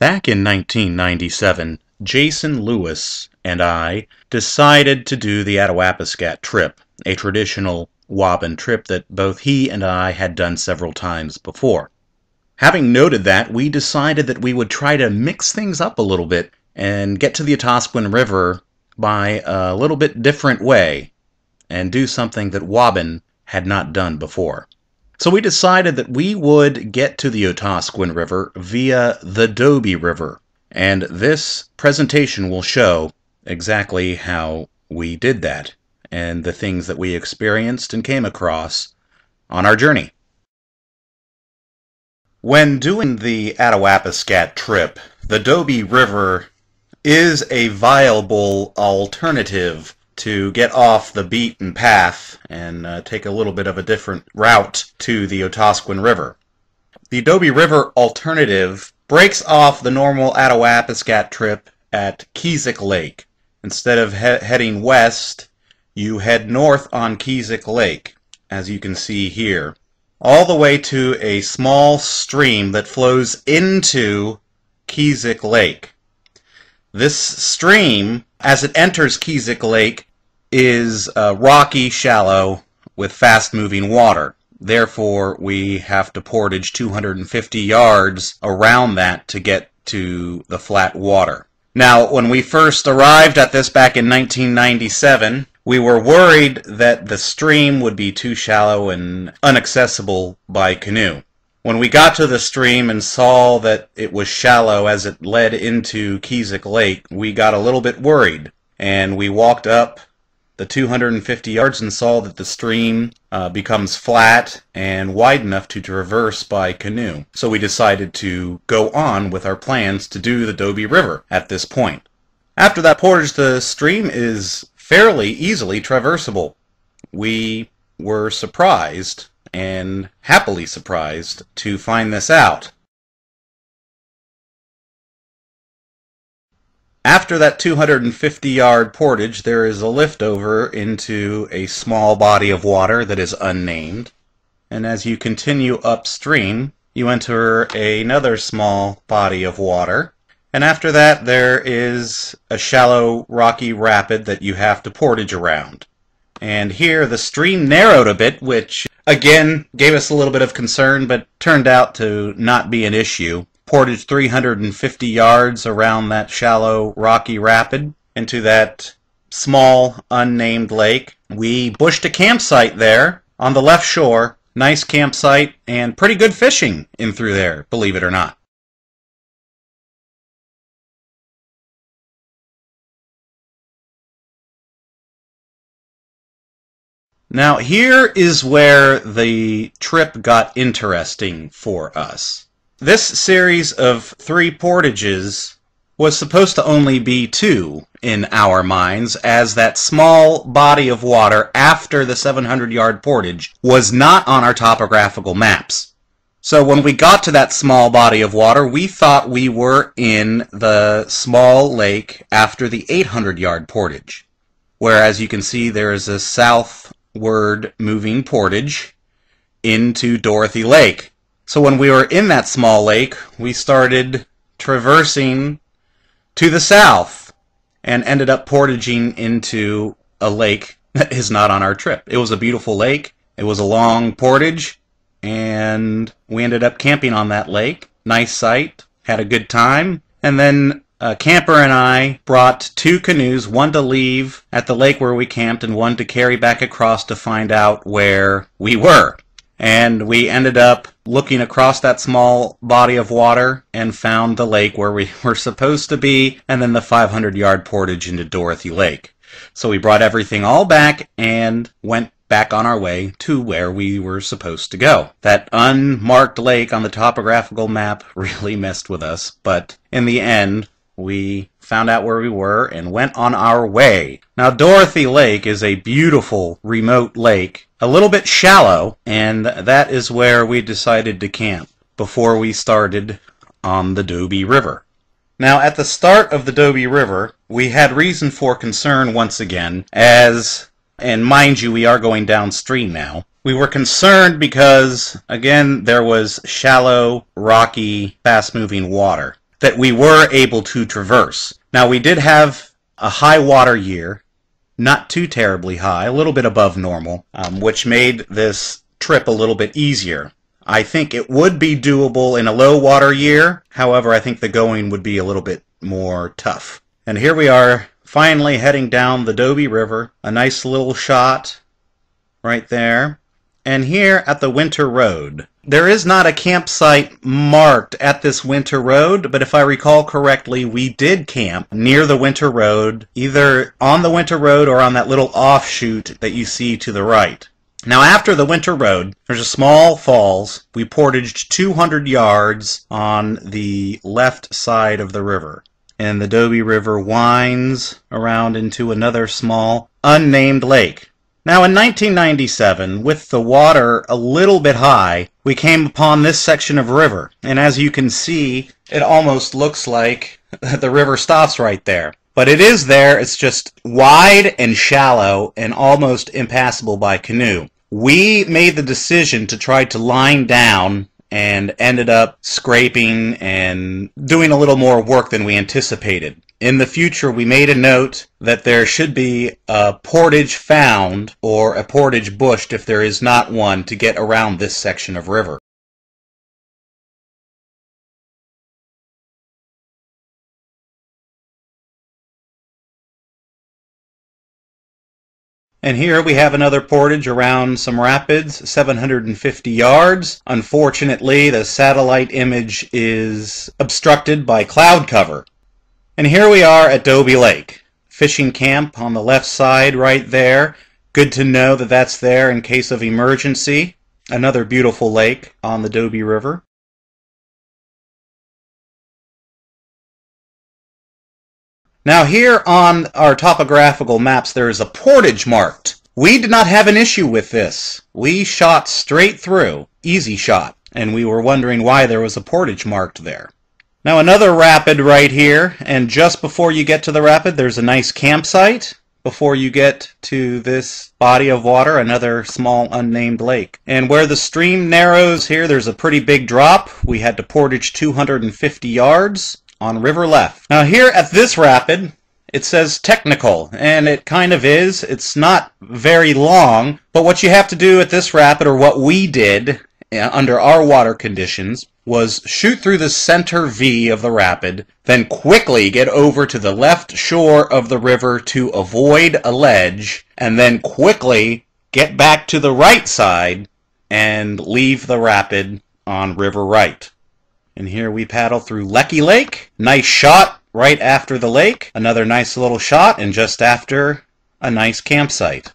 Back in 1997, Jason Lewis and I decided to do the Attawapiskat trip, a traditional Wabun trip that both he and I had done several times before. Having noted that, we decided that we would try to mix things up a little bit and get to the Otoskwin River by a little bit different way and do something that Wabun had not done before. So we decided that we would get to the Otoskwin River via the Dobie River, and this presentation will show exactly how we did that and the things that we experienced and came across on our journey. When doing the Attawapiskat trip, the Dobie River is a viable alternative to get off the beaten path and take a little bit of a different route to the Otoskwin River. The Dobie River alternative breaks off the normal Attawapiskat trip at Keezik Lake. Instead of heading west, you head north on Keezik Lake, as you can see here, all the way to a small stream that flows into Keezik Lake. This stream, as it enters Keezik Lake, is rocky, shallow, with fast-moving water. Therefore, we have to portage 250 yards around that to get to the flat water. Now, when we first arrived at this back in 1997, we were worried that the stream would be too shallow and inaccessible by canoe. When we got to the stream and saw that it was shallow as it led into Keezik Lake, we got a little bit worried, and we walked up the 250 yards and saw that the stream becomes flat and wide enough to traverse by canoe. So we decided to go on with our plans to do the Dobie River at this point. After that portage, the stream is fairly easily traversable. We were surprised, and happily surprised, to find this out. After that 250-yard portage, there is a lift over into a small body of water that is unnamed. And as you continue upstream, you enter another small body of water. And after that, there is a shallow, rocky rapid that you have to portage around. And here, the stream narrowed a bit, which, again, gave us a little bit of concern, but turned out to not be an issue. Portaged 350 yards around that shallow, rocky rapid into that small, unnamed lake. We bushed a campsite there on the left shore. Nice campsite and pretty good fishing in through there, believe it or not. Now, here is where the trip got interesting for us. This series of 3 portages was supposed to only be 2 in our minds, as that small body of water after the 700-yard portage was not on our topographical maps. So when we got to that small body of water, we thought we were in the small lake after the 800-yard portage. Whereas you can see there is a southward moving portage into Dorothy Lake. So when we were in that small lake, we started traversing to the south and ended up portaging into a lake that is not on our trip. It was a beautiful lake. It was a long portage, and we ended up camping on that lake. Nice sight. Had a good time. And then a camper and I brought 2 canoes, one to leave at the lake where we camped and one to carry back across to find out where we were. And we ended up looking across that small body of water and found the lake where we were supposed to be, and then the 500-yard portage into Dorothy Lake. So we brought everything all back and went back on our way to where we were supposed to go. That unmarked lake on the topographical map really messed with us, but in the end, we found out where we were and went on our way. Now, Dorothy Lake is a beautiful remote lake, a little bit shallow, and that is where we decided to camp before we started on the Dobie River. Now, at the start of the Dobie River, we had reason for concern once again, and mind you, we are going downstream now. We were concerned because, again, there was shallow, rocky, fast-moving water. that we were able to traverse. Now, we did have a high water year, not too terribly high, a little bit above normal, which made this trip a little bit easier. I think it would be doable in a low water year. However, I think the going would be a little bit more tough. And here we are, finally heading down the Dobie River. A nice little shot right there. And here at the Winter Road. There is not a campsite marked at this Winter Road, but if I recall correctly, we did camp near the Winter Road, either on the Winter Road or on that little offshoot that you see to the right. Now, after the Winter Road, there's a small falls. We portaged 200 yards on the left side of the river. And the Dobie River winds around into another small, unnamed lake. Now, in 1997, with the water a little bit high, we came upon this section of river. And as you can see, it almost looks like the river stops right there. But it is there, it's just wide and shallow and almost impassable by canoe. We made the decision to try to line down and ended up scraping and doing a little more work than we anticipated. In the future, we made a note that there should be a portage found or a portage bushed if there is not one to get around this section of river. And here we have another portage around some rapids, 750 yards. Unfortunately, the satellite image is obstructed by cloud cover. And here we are at Dobie Lake. Fishing camp on the left side right there. Good to know that that's there in case of emergency. Another beautiful lake on the Dobie River. Now here on our topographical maps there is a portage marked. We did not have an issue with this. We shot straight through. Easy shot. And we were wondering why there was a portage marked there. Now another rapid right here, and just before you get to the rapid there's a nice campsite. Before you get to this body of water, another small unnamed lake. And where the stream narrows here, there's a pretty big drop. We had to portage 250 yards. On river left. Now here at this rapid, it says technical, and it kind of is. It's not very long, but what you have to do at this rapid, or what we did under our water conditions, was shoot through the center V of the rapid, then quickly get over to the left shore of the river to avoid a ledge, and then quickly get back to the right side and leave the rapid on river right. And here we paddle through Lecky Lake. Nice shot right after the lake. Another nice little shot, and just after a nice campsite.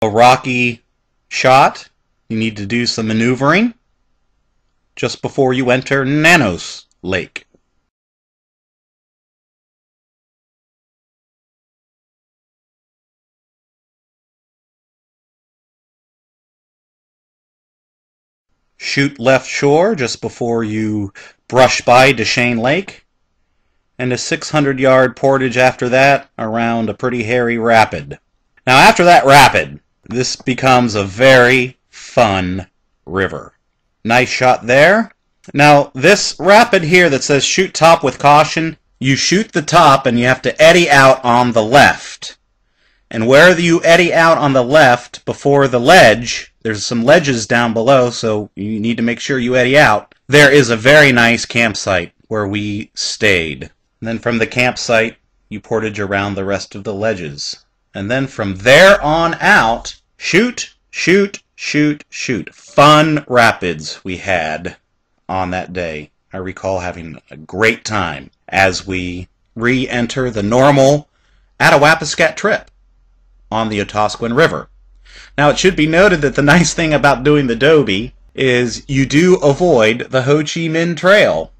A rocky shot. You need to do some maneuvering just before you enter Nanos Lake. Shoot left shore just before you brush by Duchesne Lake. And a 600-yard portage after that around a pretty hairy rapid. Now after that rapid, this becomes a very fun river. Nice shot there. Now this rapid here that says shoot top with caution, you shoot the top and you have to eddy out on the left. And where you eddy out on the left before the ledge, there's some ledges down below, so you need to make sure you eddy out. There is a very nice campsite where we stayed. And then from the campsite, you portage around the rest of the ledges. And then from there on out, shoot, shoot, shoot, shoot. Fun rapids we had on that day. I recall having a great time as we re-enter the normal Attawapiskat trip on the Otoskwin River. Now it should be noted that the nice thing about doing the Dobie is you do avoid the Ho Chi Minh Trail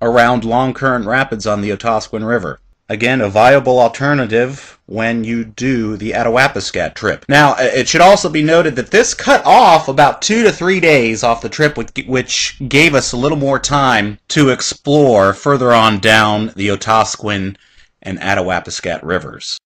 around Long Current Rapids on the Otoskwin River. again, a viable alternative when you do the Attawapiskat trip. Now, it should also be noted that this cut off about 2 to 3 days off the trip, which gave us a little more time to explore further on down the Otoskwin and Attawapiskat rivers.